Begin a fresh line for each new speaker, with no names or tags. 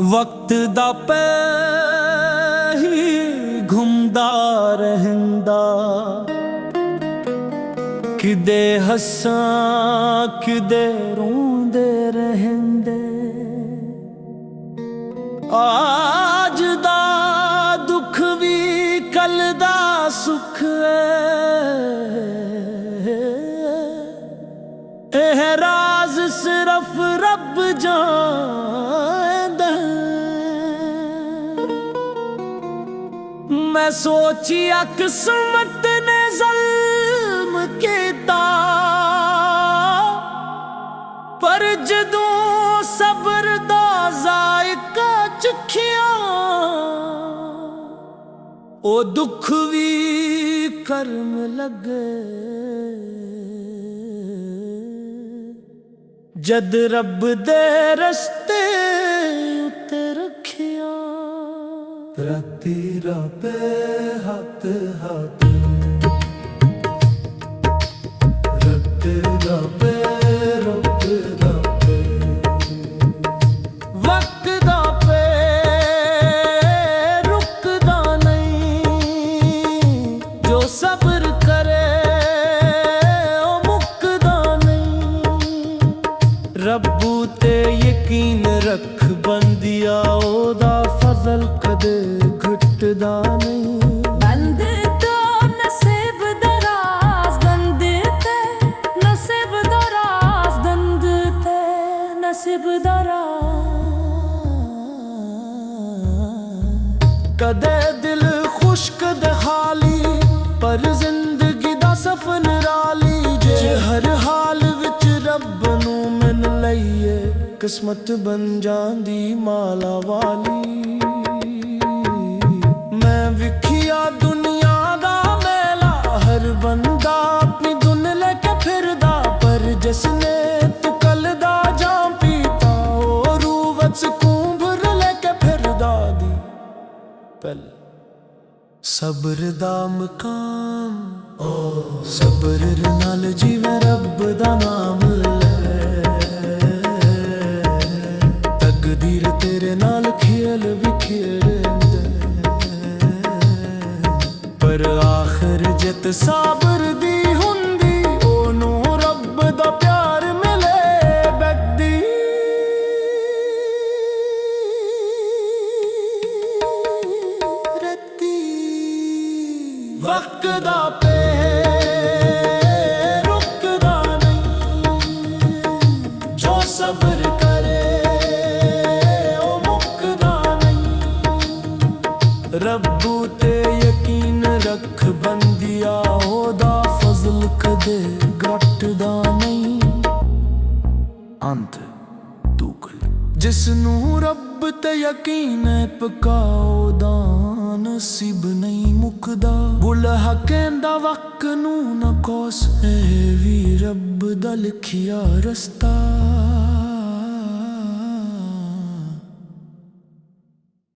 वक्त दा पै ही घुमदा रहंदा, किदे हस्सां किदे रोंदे रहंदे। आज दा दुख भी कल दा सुख एह राज सिर्फ रब जानदा। मैं सोचिया किस्मत ने ज़ल्म कीता, पर जदों सब्र दा ज़ायका चखिया, ओ दुख भी कर्म लगे। जद रब दे रस्ते उत्ते रखिया, राती रबे हाथ हाथ रखते रबे रुकदा पे। वक्त दा पे रुकदा नहीं, जो सब्र करे ओ मुकदा नहीं। रब्बू ते यकीन रख बंदिया, ओदा फजल कदे घटदा नहीं।
बंदे तो नसीब दराज दंदे ते, नसीब दराज दंदे ते, नसीब दराज।
कदे दिल खुश कदे खाली, पर जिंदगी दा सफर निराली। जे हर हाल विच रब नू मन लईए, किस्मत बन जांदी माला वाली। मैं विखिया दुनिया दा मेला, हर बंदा अपनी धुन लेके फिरदा। पर जिसने तू कल दा जाम पीता, ओ रूवत सकूंभर लेके फिरदा दी। पल सब्र दा मकाम, ओ सब्र नाल जीवे रब दा नाम ले। तकदीर तेरे नाल खेल भी खेलदे, पर आखिर जित साबर दी हुंदी, ओनू रब दा प्यार मिले बैठदी। रत्ती वक्त दा पे रुकदा नहीं, जो सब्र करे ओ मुकदा नहीं। रब्बू ते यकीन रख बंदिया, ओदा फजल कदे घटदा नहीं। अंत तूकल जिसनू रब ते यकीन पक्का, ओदा नसीब नहीं मुकदा। बुलहा कहंदा वक्त नू ना कोस, ए भी रब दा लिखिया रस्ता।